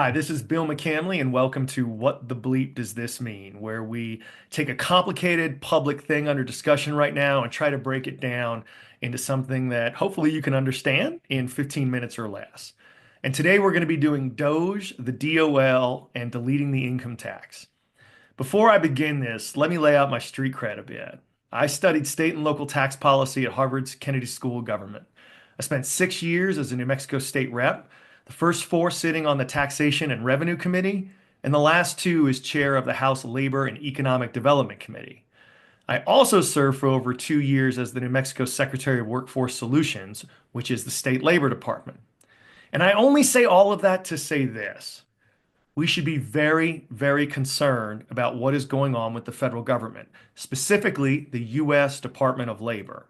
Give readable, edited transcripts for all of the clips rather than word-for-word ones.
Hi, this is Bill McCamley, and welcome to What the Bleep Does This Mean, where we take a complicated public thing under discussion right now and try to break it down into something that hopefully you can understand in 15 minutes or less. And today we're going to be doing DOGE, the DOL, and deleting the income tax. Before I begin this, let me lay out my street cred a bit. I studied state and local tax policy at Harvard's Kennedy School of Government. I spent 6 years as a New Mexico state rep, the first four sitting on the Taxation and Revenue Committee, and the last two as chair of the House Labor and Economic Development Committee. I also served for over 2 years as the New Mexico Secretary of Workforce Solutions, which is the state labor department. And I only say all of that to say this. We should be very, very concerned about what is going on with the federal government, specifically the US Department of Labor.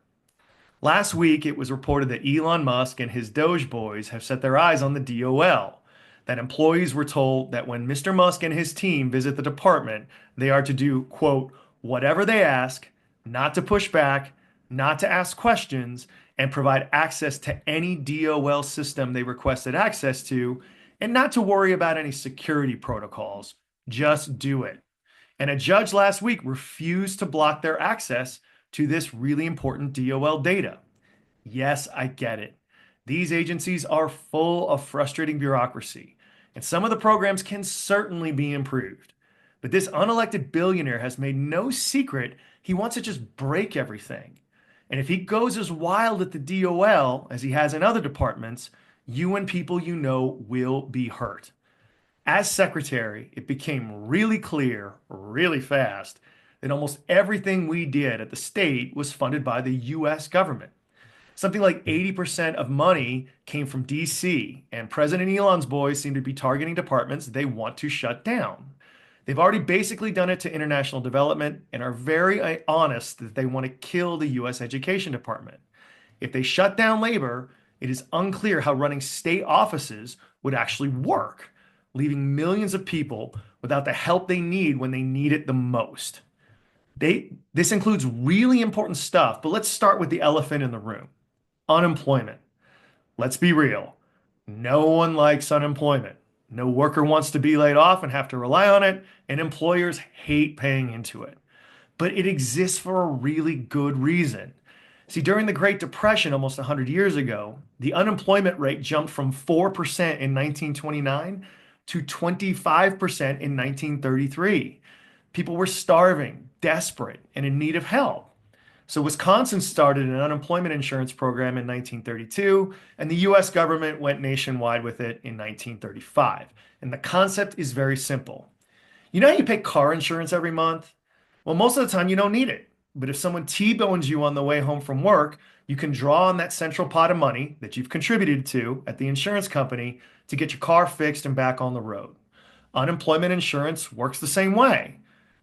Last week, it was reported that Elon Musk and his Doge boys have set their eyes on the DOL, that employees were told that when Mr. Musk and his team visit the department, they are to do, quote, whatever they ask, not to push back, not to ask questions, and provide access to any DOL system they requested access to, and not to worry about any security protocols. Just do it. And a judge last week refused to block their access to this really important DOL data. Yes, I get it. These agencies are full of frustrating bureaucracy, and some of the programs can certainly be improved. But this unelected billionaire has made no secret he wants to just break everything. And if he goes as wild at the DOL as he has in other departments, you and people you know will be hurt. As secretary, it became really clear, really fast, that almost everything we did at the state was funded by the US government. Something like 80% of money came from DC, and President Elon's boys seem to be targeting departments they want to shut down. They've already basically done it to international development and are very honest that they want to kill the US Education Department. If they shut down labor, it is unclear how running state offices would actually work, leaving millions of people without the help they need when they need it the most. This includes really important stuff, but let's start with the elephant in the room: unemployment. Let's be real. No one likes unemployment. No worker wants to be laid off and have to rely on it, and employers hate paying into it. But it exists for a really good reason. See, during the Great Depression almost 100 years ago, the unemployment rate jumped from 4% in 1929 to 25% in 1933. People were starving, desperate, and in need of help. So Wisconsin started an unemployment insurance program in 1932, and the US government went nationwide with it in 1935. And the concept is very simple. You know how you pay car insurance every month? Well, most of the time you don't need it. But if someone T-bones you on the way home from work, you can draw on that central pot of money that you've contributed to at the insurance company to get your car fixed and back on the road. Unemployment insurance works the same way.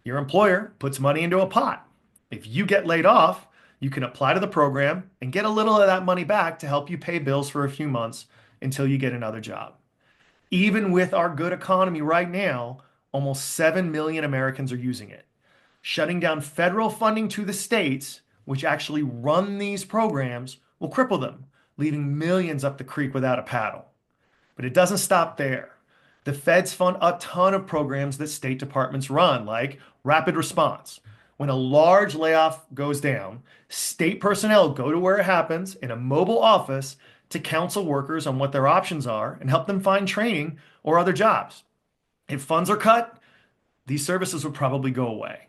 Your employer puts money into a pot. If you get laid off, you can apply to the program and get a little of that money back to help you pay bills for a few months until you get another job. Even with our good economy right now, almost 7 million Americans are using it. Shutting down federal funding to the states, which actually run these programs, will cripple them, leaving millions up the creek without a paddle. But it doesn't stop there. The feds fund a ton of programs that state departments run, like rapid response. When a large layoff goes down, state personnel go to where it happens in a mobile office to counsel workers on what their options are and help them find training or other jobs. If funds are cut, these services would probably go away.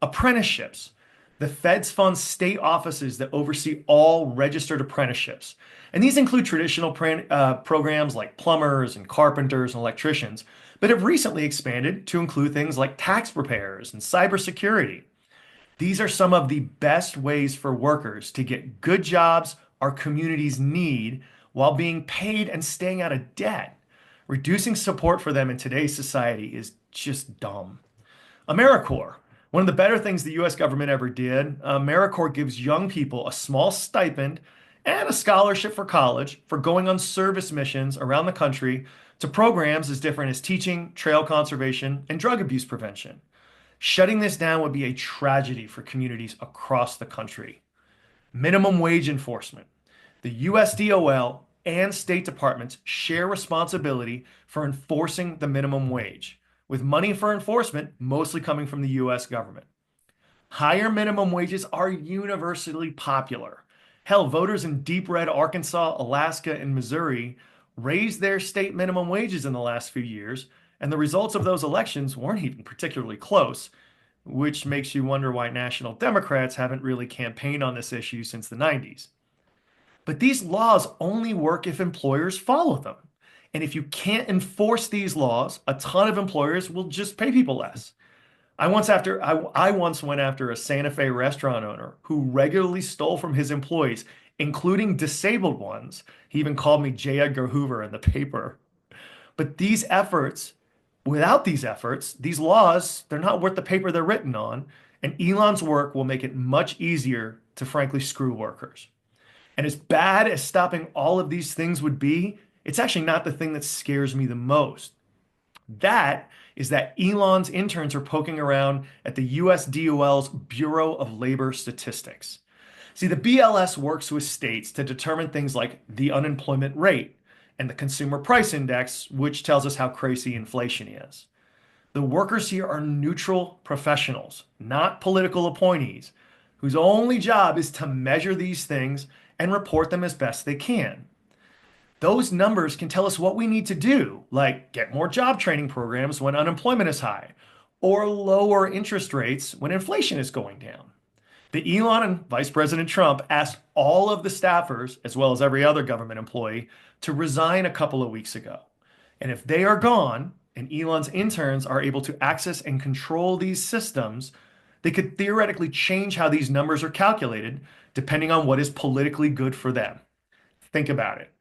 Apprenticeships. The feds fund state offices that oversee all registered apprenticeships. And these include traditional programs like plumbers and carpenters and electricians, but have recently expanded to include things like tax preparers and cybersecurity. These are some of the best ways for workers to get good jobs our communities need while being paid and staying out of debt. Reducing support for them in today's society is just dumb. AmeriCorps. One of the better things the US government ever did, AmeriCorps gives young people a small stipend and a scholarship for college for going on service missions around the country to programs as different as teaching, trail conservation, and drug abuse prevention. Shutting this down would be a tragedy for communities across the country. Minimum wage enforcement. The US DOL and state departments share responsibility for enforcing the minimum wage, with money for enforcement mostly coming from the US government. Higher minimum wages are universally popular. Hell, voters in deep red Arkansas, Alaska, and Missouri raised their state minimum wages in the last few years, and the results of those elections weren't even particularly close, which makes you wonder why national Democrats haven't really campaigned on this issue since the 90s. But these laws only work if employers follow them. And if you can't enforce these laws, a ton of employers will just pay people less. I once went after a Santa Fe restaurant owner who regularly stole from his employees, including disabled ones. He even called me J. Edgar Hoover in the paper. But without these efforts, these laws, they're not worth the paper they're written on, and Elon's work will make it much easier to frankly screw workers. And as bad as stopping all of these things would be, it's actually not the thing that scares me the most. That is that Elon's interns are poking around at the US DOL's Bureau of Labor Statistics. See, the BLS works with states to determine things like the unemployment rate and the consumer price index, which tells us how crazy inflation is. The workers here are neutral professionals, not political appointees, whose only job is to measure these things and report them as best they can. Those numbers can tell us what we need to do, like get more job training programs when unemployment is high, or lower interest rates when inflation is going down. The Elon and Vice President Trump asked all of the staffers, as well as every other government employee, to resign a couple of weeks ago. And if they are gone, and Elon's interns are able to access and control these systems, they could theoretically change how these numbers are calculated, depending on what is politically good for them. Think about it.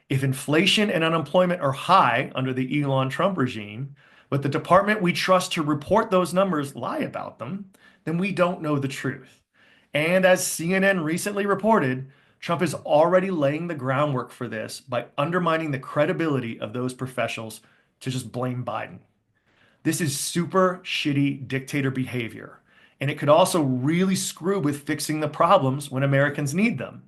If inflation and unemployment are high under the Elon Trump regime, but the department we trust to report those numbers lie about them, then we don't know the truth. And as CNN recently reported, Trump is already laying the groundwork for this by undermining the credibility of those professionals to just blame Biden. This is super shitty dictator behavior, and it could also really screw with fixing the problems when Americans need them.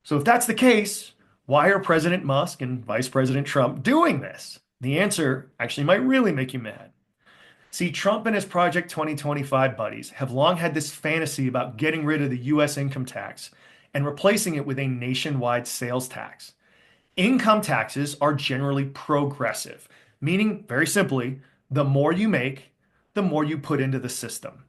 So if that's the case, why are President Musk and Vice President Trump doing this? The answer actually might really make you mad. See, Trump and his Project 2025 buddies have long had this fantasy about getting rid of the US income tax and replacing it with a nationwide sales tax. Income taxes are generally progressive, meaning, very simply, the more you make, the more you put into the system.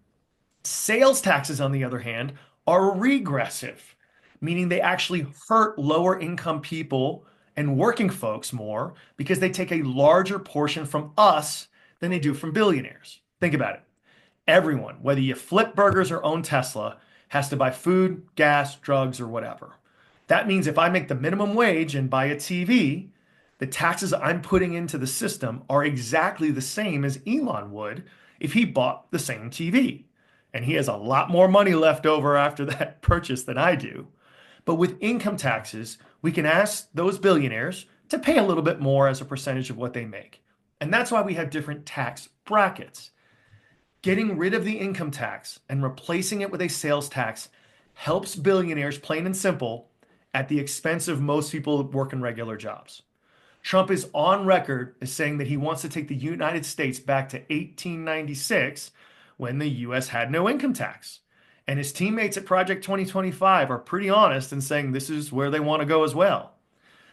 Sales taxes, on the other hand, are regressive, meaning they actually hurt lower income people and working folks more because they take a larger portion from us than they do from billionaires. Think about it. Everyone, whether you flip burgers or own Tesla, has to buy food, gas, drugs, or whatever. That means if I make the minimum wage and buy a TV, the taxes I'm putting into the system are exactly the same as Elon would if he bought the same TV. And he has a lot more money left over after that purchase than I do. But with income taxes, we can ask those billionaires to pay a little bit more as a percentage of what they make. And that's why we have different tax brackets. Getting rid of the income tax and replacing it with a sales tax helps billionaires, plain and simple, at the expense of most people working regular jobs. Trump is on record as saying that he wants to take the United States back to 1896 when the US had no income tax. And his teammates at Project 2025 are pretty honest in saying this is where they want to go as well.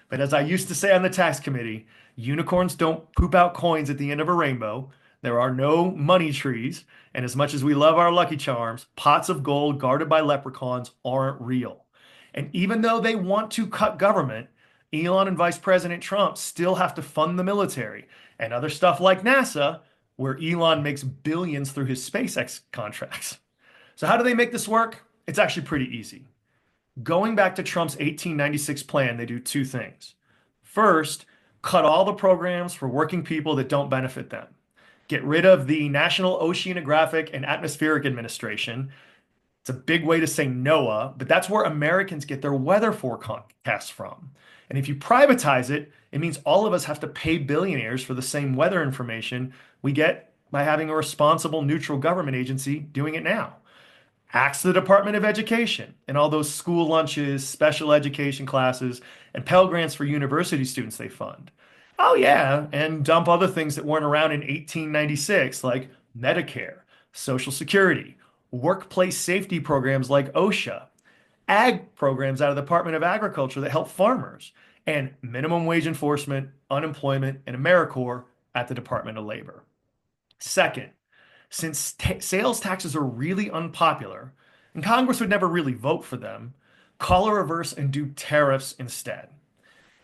But as I used to say on the tax committee, unicorns don't poop out coins at the end of a rainbow. There are no money trees. And as much as we love our Lucky Charms, pots of gold guarded by leprechauns aren't real. And even though they want to cut government, Elon and Vice President Trump still have to fund the military and other stuff like NASA, where Elon makes billions through his SpaceX contracts. So how do they make this work? It's actually pretty easy. Going back to Trump's 1896 plan, they do two things. First, cut all the programs for working people that don't benefit them. Get rid of the National Oceanographic and Atmospheric Administration. It's a big way to say NOAA, but that's where Americans get their weather forecasts from. And if you privatize it, it means all of us have to pay billionaires for the same weather information we get by having a responsible, neutral government agency doing it now. Axe the Department of Education and all those school lunches, special education classes, and Pell Grants for university students they fund. Oh, yeah, and dump other things that weren't around in 1896, like Medicare, Social Security, workplace safety programs like OSHA, ag programs out of the Department of Agriculture that help farmers, and minimum wage enforcement, unemployment, and AmeriCorps at the Department of Labor. Second, since sales taxes are really unpopular and Congress would never really vote for them, call a reverse and do tariffs instead.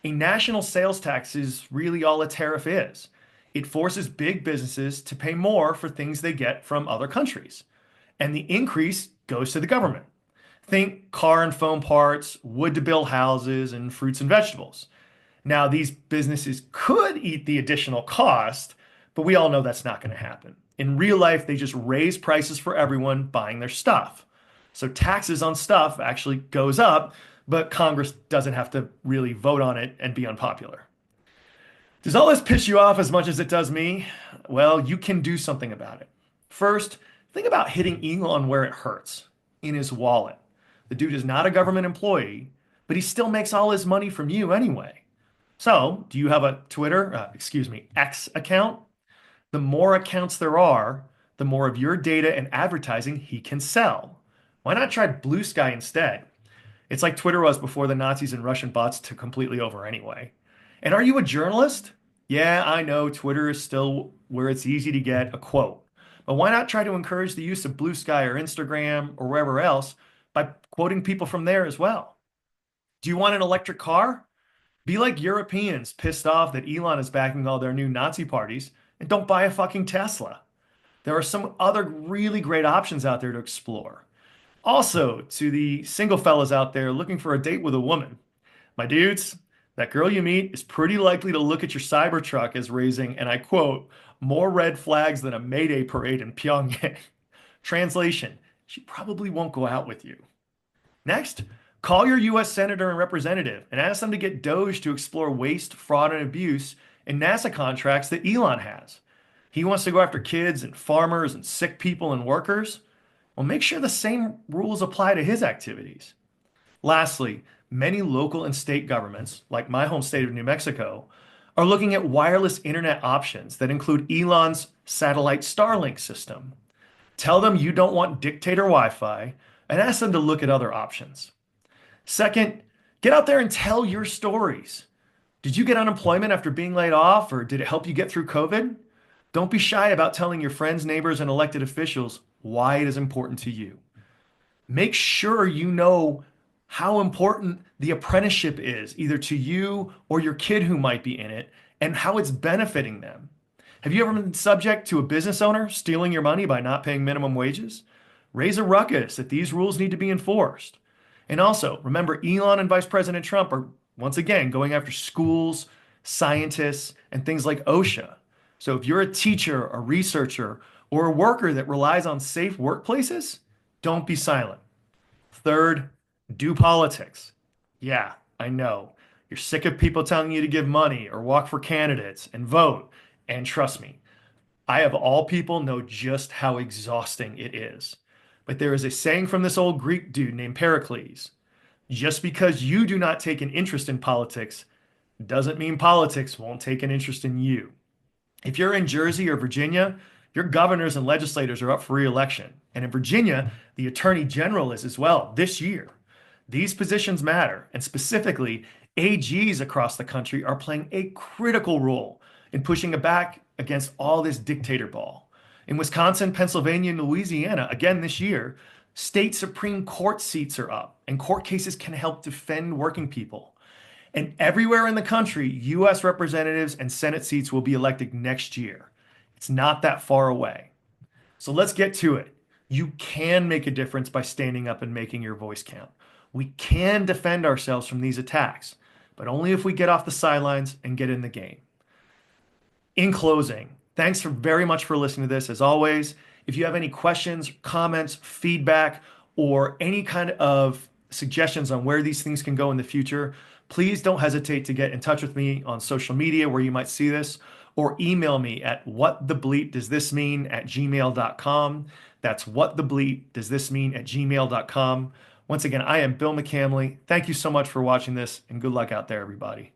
A national sales tax is really all a tariff is. It forces big businesses to pay more for things they get from other countries, and the increase goes to the government. Think car and phone parts, wood to build houses, and fruits and vegetables. Now, these businesses could eat the additional cost, but we all know that's not going to happen. In real life, they just raise prices for everyone buying their stuff. So taxes on stuff actually goes up, but Congress doesn't have to really vote on it and be unpopular. Does all this piss you off as much as it does me? Well, you can do something about it. First, think about hitting Elon where it hurts, in his wallet. The dude is not a government employee, but he still makes all his money from you anyway. So, do you have a X account? The more accounts there are, the more of your data and advertising he can sell. Why not try Blue Sky instead? It's like Twitter was before the Nazis and Russian bots took completely over anyway. And are you a journalist? Yeah, I know Twitter is still where it's easy to get a quote. But why not try to encourage the use of Blue Sky or Instagram or wherever else by quoting people from there as well? Do you want an electric car? Be like Europeans pissed off that Elon is backing all their new Nazi parties and don't buy a fucking Tesla. There are some other really great options out there to explore. Also, to the single fellas out there looking for a date with a woman, my dudes, that girl you meet is pretty likely to look at your Cybertruck as raising, and I quote, more red flags than a Mayday parade in Pyongyang. Translation, she probably won't go out with you. Next, call your US senator and representative and ask them to get DOGE to explore waste, fraud, and abuse in NASA contracts that Elon has. He wants to go after kids and farmers and sick people and workers. Well, make sure the same rules apply to his activities. Lastly, many local and state governments, like my home state of New Mexico, are looking at wireless internet options that include Elon's satellite Starlink system. Tell them you don't want dictator Wi-Fi and ask them to look at other options. Second, get out there and tell your stories. Did you get unemployment after being laid off, or did it help you get through COVID? Don't be shy about telling your friends, neighbors, and elected officials why it is important to you. Make sure you know how important the apprenticeship is, either to you or your kid who might be in it, and how it's benefiting them. Have you ever been subject to a business owner stealing your money by not paying minimum wages? Raise a ruckus that these rules need to be enforced. And also, remember, Elon and Vice President Trump are once again going after schools, scientists, and things like OSHA. So if you're a teacher, a researcher, or a worker that relies on safe workplaces, don't be silent. Third, do politics. Yeah, I know. You're sick of people telling you to give money or walk for candidates and vote. And trust me, I of all people know just how exhausting it is. But there is a saying from this old Greek dude named Pericles. Just because you do not take an interest in politics doesn't mean politics won't take an interest in you. If you're in Jersey or Virginia, your governors and legislators are up for re-election. And in Virginia, the attorney general is as well this year. These positions matter, and specifically, AGs across the country are playing a critical role in pushing back against all this dictator ball. In Wisconsin, Pennsylvania, and Louisiana, again this year, state Supreme Court seats are up, and court cases can help defend working people. And everywhere in the country, US representatives and Senate seats will be elected next year. It's not that far away. So let's get to it. You can make a difference by standing up and making your voice count. We can defend ourselves from these attacks, but only if we get off the sidelines and get in the game. In closing, thanks very much for listening to this. As always, if you have any questions, comments, feedback, or any kind of suggestions on where these things can go in the future, please don't hesitate to get in touch with me on social media where you might see this, or email me at whatthebleepdoesthismean@gmail.com. That's whatthebleepdoesthismean@gmail.com. Once again, I am Bill McCamley. Thank you so much for watching this, and good luck out there, everybody.